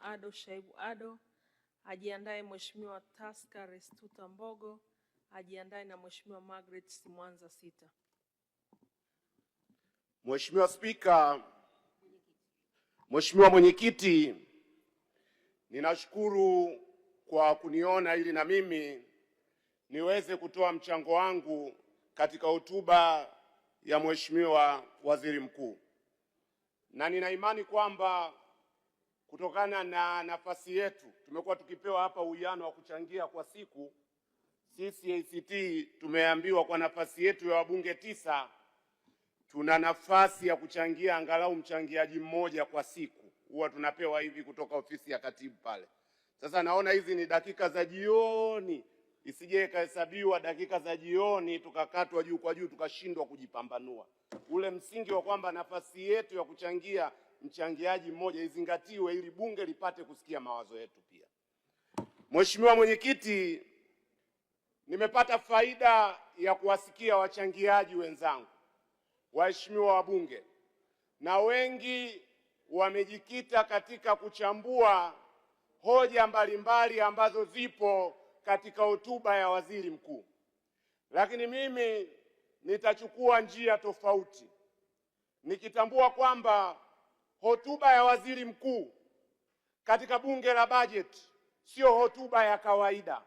Ado Shaibu Ado, ajiandae Mheshimiwa Taska Restuta Mbogo, ajiandae na Mheshimiwa Margaret Simwanza Sita. Mheshimiwa Spika, Mheshimiwa Mwenyekiti, ninashukuru kwa kuniona ili na mimi niweze kutoa mchango wangu katika hotuba ya Mheshimiwa Waziri Mkuu. Na nina imani kwamba kutokana na nafasi yetu tumekuwa tukipewa hapa uwiano wa kuchangia kwa siku. Sisi ACT tumeambiwa kwa nafasi yetu ya wabunge 9 tuna nafasi ya kuchangia angalau mchangiaji mmoja kwa siku. Huwa tunapewa hivi kutoka ofisi ya katibu pale. Sasa naona hizi ni dakika za jioni, isije ikahesabiwa dakika za jioni tukakatwa juu kwa juu tukashindwa kujipambanua. Ule msingi wa kwamba nafasi yetu ya kuchangia mchangiaji mmoja izingatiwe ili bunge lipate kusikia mawazo yetu pia. Mheshimiwa Mwenyekiti, nimepata faida ya kuwasikia wachangiaji wenzangu, waheshimiwa wabunge, na wengi wamejikita katika kuchambua hoja mbalimbali ambazo zipo katika hotuba ya Waziri Mkuu. Lakini mimi nitachukua njia tofauti, nikitambua kwamba hotuba ya Waziri Mkuu katika bunge la bajeti sio hotuba ya kawaida.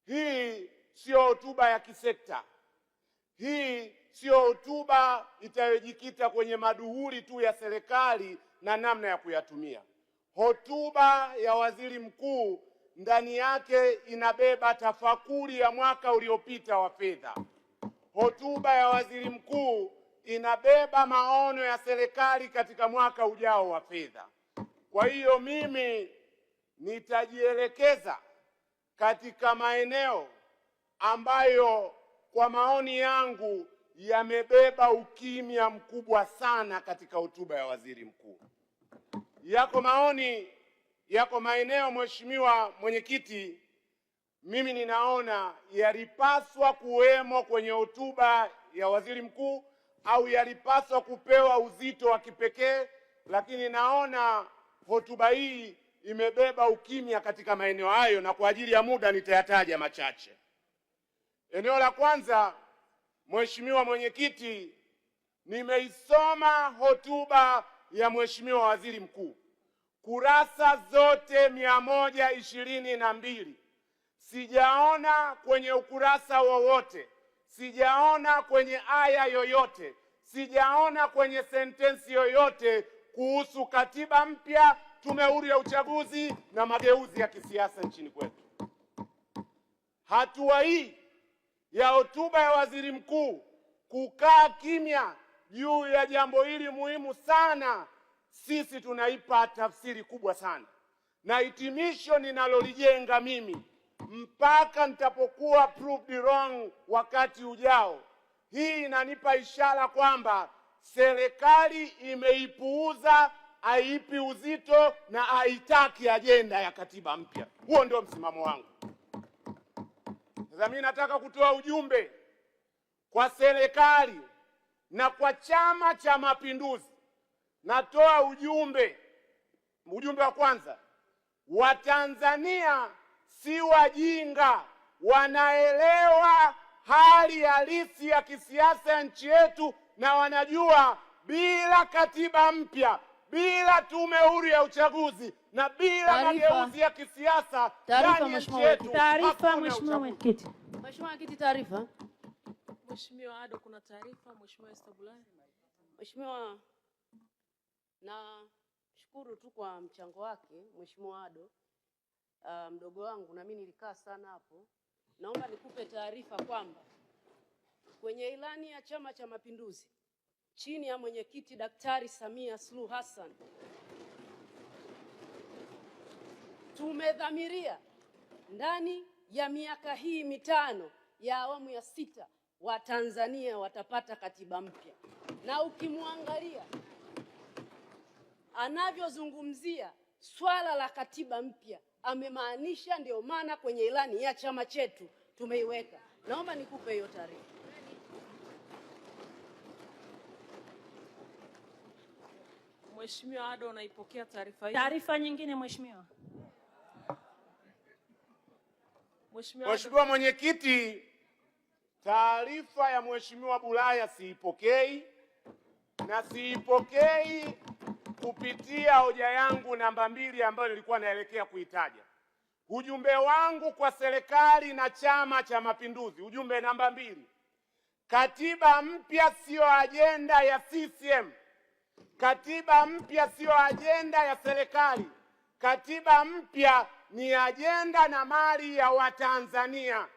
Hii sio hotuba ya kisekta. Hii sio hotuba itayojikita kwenye maduhuli tu ya serikali na namna ya kuyatumia. Hotuba ya Waziri Mkuu ndani yake inabeba tafakuri ya mwaka uliopita wa fedha. Hotuba ya Waziri Mkuu inabeba maono ya serikali katika mwaka ujao wa fedha. Kwa hiyo mimi nitajielekeza katika maeneo ambayo kwa maoni yangu yamebeba ukimya mkubwa sana katika hotuba ya Waziri Mkuu. Yako maeneo Mheshimiwa Mwenyekiti, mimi ninaona yalipaswa kuwemo kwenye hotuba ya Waziri Mkuu au yalipaswa kupewa uzito wa kipekee, lakini naona hotuba hii imebeba ukimya katika maeneo hayo, na kwa ajili ya muda nitayataja machache. Eneo la kwanza, Mheshimiwa Mwenyekiti, nimeisoma hotuba ya Mheshimiwa Waziri Mkuu. Kurasa zote 122. Sijaona kwenye ukurasa wowote, sijaona kwenye aya yoyote, sijaona kwenye sentensi yoyote kuhusu katiba mpya, tume huru ya uchaguzi na mageuzi ya kisiasa nchini kwetu. Hatua hii ya hotuba ya Waziri Mkuu kukaa kimya juu ya jambo hili muhimu sana, sisi tunaipa tafsiri kubwa sana. Na hitimisho ninalolijenga mimi mpaka nitapokuwa proved wrong wakati ujao, hii inanipa ishara kwamba serikali imeipuuza, haipi uzito na haitaki ajenda ya katiba mpya. Huo ndio msimamo wangu. Sasa mimi nataka kutoa ujumbe kwa serikali na kwa Chama cha Mapinduzi. Natoa ujumbe wa kwanza, Watanzania si wajinga, wanaelewa hali halisi ya kisiasa ya nchi yetu, na wanajua bila katiba mpya, bila tume huru ya uchaguzi na bila mageuzi ya kisiasa ndani ya nchi yetu. Taarifa Mheshimiwa Mwenyekiti. Mheshimiwa Mwenyekiti, taarifa. Mheshimiwa Ado, kuna taarifa. Mheshimiwa Esther Bulaya. Mheshimiwa, na shukuru tu kwa mchango wake Mheshimiwa Ado, mdogo wangu, na mimi nilikaa sana hapo. Naomba nikupe taarifa kwamba kwenye ilani ya Chama cha Mapinduzi chini ya mwenyekiti Daktari Samia Suluhu Hassan tumedhamiria ndani ya miaka hii 5 ya awamu ya 6 Watanzania watapata katiba mpya. Na ukimwangalia anavyozungumzia swala la katiba mpya amemaanisha, ndio maana kwenye ilani ya chama chetu tumeiweka. Naomba nikupe hiyo taarifa. Mheshimiwa Ado, unaipokea taarifa hii? Taarifa nyingine Mheshimiwa. Mheshimiwa Mwenyekiti, taarifa ya Mheshimiwa Bulaya siipokei, na siipokei kupitia hoja yangu namba 2 ambayo nilikuwa naelekea kuitaja. Ujumbe wangu kwa serikali na Chama cha Mapinduzi, ujumbe namba 2: katiba mpya sio ajenda ya CCM. Katiba mpya sio ajenda ya serikali. Katiba mpya ni ajenda na mali ya Watanzania.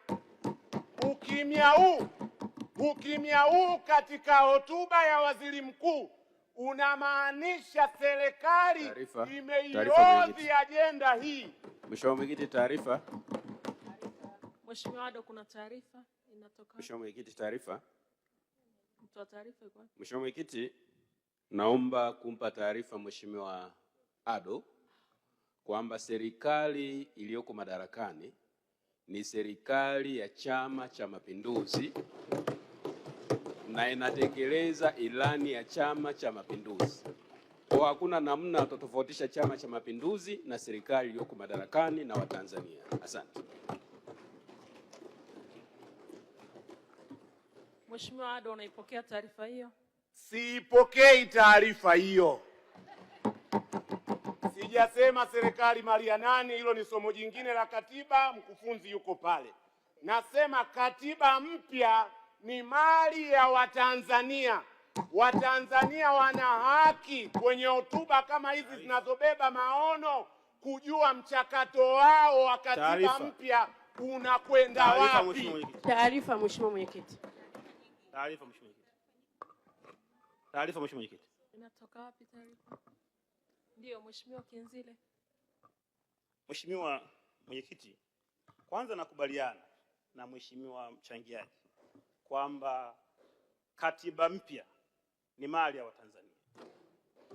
Ukimya huu katika hotuba ya waziri mkuu unamaanisha serikali imeihodhi ajenda hii. Mheshimiwa Mwenyekiti, taarifa. Mheshimiwa Ado, kuna taarifa inatoka. Mheshimiwa Mwenyekiti, taarifa. Mtoa taarifa yuko. Mheshimiwa Mwenyekiti, naomba kumpa taarifa Mheshimiwa Ado kwamba serikali iliyoko madarakani ni serikali ya Chama cha Mapinduzi na inatekeleza ilani ya Chama cha Mapinduzi. Kwa hakuna namna tutofautisha Chama cha Mapinduzi na serikali iliyoko madarakani na Watanzania. Asante. Mheshimiwa Ado, unaipokea taarifa hiyo? Siipokei taarifa hiyo. Sijasema serikali mali ya nani, hilo ni somo jingine la katiba, mkufunzi yuko pale. Nasema katiba mpya ni mali ya Watanzania. Watanzania wana haki kwenye hotuba kama hizi zinazobeba maono kujua mchakato wao wa katiba mpya unakwenda wapi. Taarifa Mheshimiwa Mwenyekiti. Taarifa Mheshimiwa Mwenyekiti. Taarifa Mheshimiwa Mwenyekiti. Inatoka wapi taarifa? Ndio Mheshimiwa Kinzile. Mheshimiwa Mwenyekiti, kwanza nakubaliana na Mheshimiwa mchangiaji kwamba katiba mpya ni mali ya Watanzania.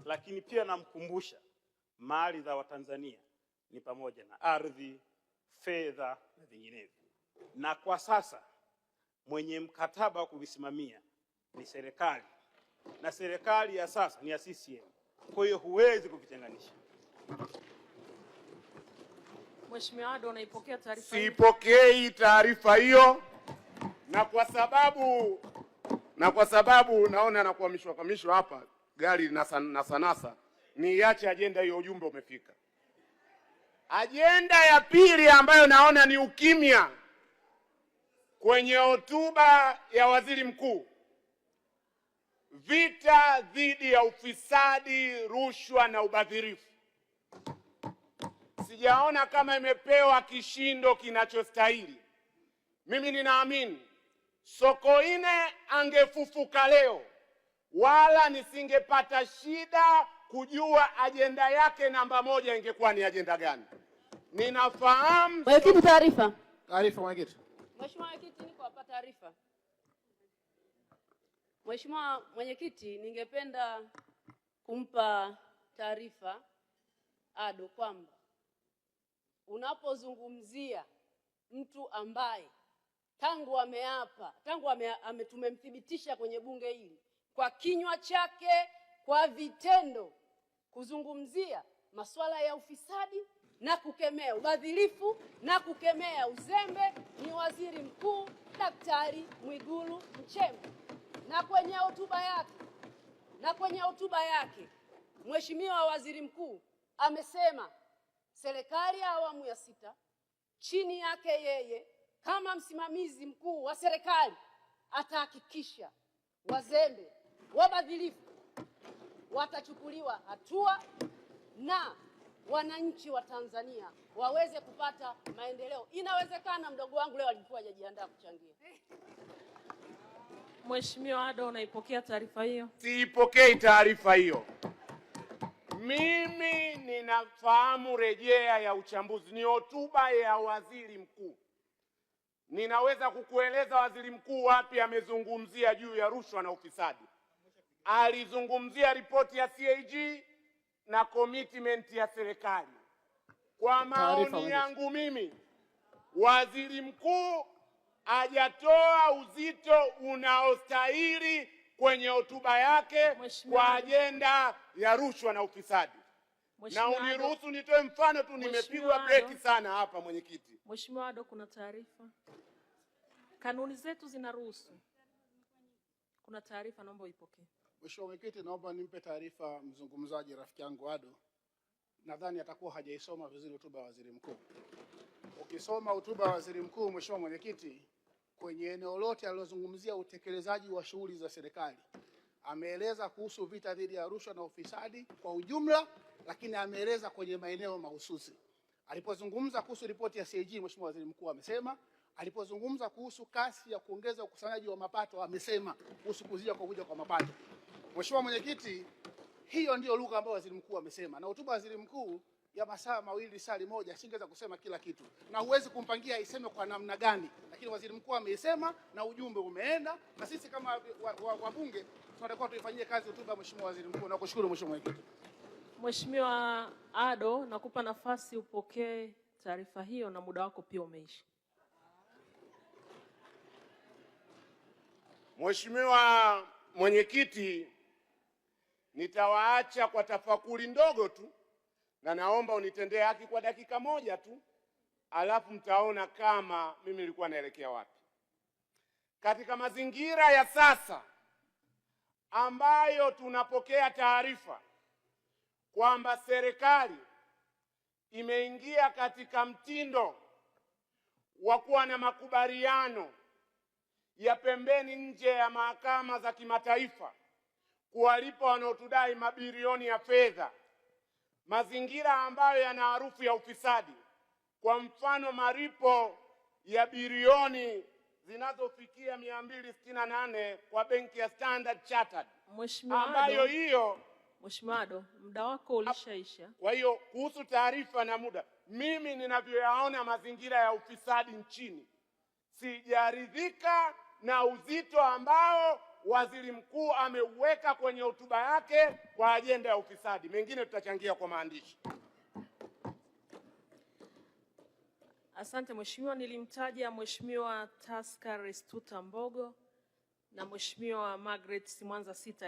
Lakini pia namkumbusha mali za Watanzania ni pamoja na ardhi, fedha na vinginevyo. Na kwa sasa mwenye mkataba wa kuvisimamia ni serikali. Na serikali ya sasa ni ya CCM. Kwa hiyo huwezi kuvitenganisha. Mheshimiwa Ado, unaipokea taarifa hiyo? Sipokei taarifa hiyo, na kwa sababu naona nakuhamishwa hapa gari na sanasa, niache ajenda hiyo, ujumbe umefika. Ajenda ya pili ambayo naona ni ukimya kwenye hotuba ya waziri mkuu: vita dhidi ya ufisadi, rushwa na ubadhirifu. Sijaona kama imepewa kishindo kinachostahili. Mimi ninaamini Sokoine angefufuka leo, wala nisingepata shida kujua ajenda yake namba 1 ingekuwa ni ajenda gani. Ninafahamu. Mwenyekiti, taarifa. Taarifa Mwenyekiti. Mheshimiwa Mwenyekiti, niko hapa taarifa. Mheshimiwa Mwenyekiti, ningependa kumpa taarifa Ado kwamba unapozungumzia mtu ambaye tumemthibitisha kwenye bunge hili kwa kinywa chake, kwa vitendo, kuzungumzia masuala ya ufisadi na kukemea ubadhirifu na kukemea uzembe, ni Waziri Mkuu Daktari Mwigulu Nchemba. Na kwenye hotuba yake Mheshimiwa Waziri Mkuu amesema serikali ya awamu ya 6 chini yake yeye kama msimamizi mkuu wa serikali atahakikisha wazembe, wabadhirifu watachukuliwa hatua na wananchi wa Tanzania waweze kupata maendeleo. Inawezekana mdogo wangu leo alikuwa hajajiandaa kuchangia. Mheshimiwa Ado, unaipokea taarifa hiyo? Siipokei taarifa hiyo. Mimi ninafahamu rejea ya uchambuzi, ni hotuba ya waziri mkuu. Ninaweza kukueleza waziri mkuu wapi amezungumzia juu ya rushwa na ufisadi. Alizungumzia ripoti ya CAG na commitment ya serikali. Kwa maoni yangu mimi, waziri mkuu hajatoa uzito unaostahili kwenye hotuba yake Mheshimiwa kwa Ado. ajenda ya rushwa na ufisadi. Na Mheshimiwa Ado. uniruhusu nitoe mfano tu, Mheshimiwa nimepigwa Ado. breki sana hapa mwenyekiti. Mheshimiwa Ado, kuna taarifa. Kanuni zetu zinaruhusu. Kuna taarifa, naomba uipokee. Mheshimiwa Mwenyekiti, naomba nimpe taarifa mzungumzaji rafiki yangu Ado. Nadhani atakuwa hajaisoma vizuri hotuba ya Waziri Mkuu. Ukisoma hotuba ya Waziri Mkuu, Mheshimiwa Mwenyekiti, kwenye eneo lote alilozungumzia utekelezaji wa shughuli za serikali, ameeleza kuhusu vita dhidi ya rushwa na ufisadi kwa ujumla, lakini ameeleza kwenye maeneo mahususi. Alipozungumza kuhusu ripoti ya CAG, Mheshimiwa Waziri Mkuu amesema. Alipozungumza kuhusu kasi ya kuongeza ukusanyaji wa mapato, amesema kuhusu kuzidi kuvuja kwa mapato. Mheshimiwa Mwenyekiti, hiyo ndio lugha ambayo Waziri Mkuu amesema, na hotuba ya Waziri Mkuu ya masaa mawili saa moja singeweza kusema kila kitu, na huwezi kumpangia aiseme kwa namna gani, lakini Waziri Mkuu ameisema na ujumbe umeenda, na sisi kama wabunge tunatakiwa tuifanyie kazi hotuba ya Mheshimiwa Waziri Mkuu. Nakushukuru Mheshimiwa Mwenyekiti. Mheshimiwa Ado, nakupa nafasi upokee taarifa hiyo na muda wako pia umeisha. Mheshimiwa Mwenyekiti, nitawaacha kwa tafakuri ndogo tu, na naomba unitendee haki kwa dakika moja tu, alafu mtaona kama mimi nilikuwa naelekea wapi. Katika mazingira ya sasa ambayo tunapokea taarifa kwamba serikali imeingia katika mtindo wa kuwa na makubaliano ya pembeni nje ya mahakama za kimataifa kuwalipa wanaotudai mabilioni ya fedha, mazingira ambayo yana harufu ya ufisadi. Kwa mfano, malipo ya bilioni zinazofikia 268 kwa benki ya Standard Chartered, ambayo hiyo. Mheshimiwa Ado, muda wako ulishaisha. Kwa hiyo kuhusu taarifa na muda, mimi ninavyoyaona mazingira ya ufisadi nchini, sijaridhika na uzito ambao Waziri Mkuu ameuweka kwenye hotuba yake kwa ajenda ya ufisadi. Mengine tutachangia kwa maandishi. Asante Mheshimiwa. Nilimtaja Mheshimiwa Tasker Restuta Mbogo na Mheshimiwa Margaret Simwanza Sita.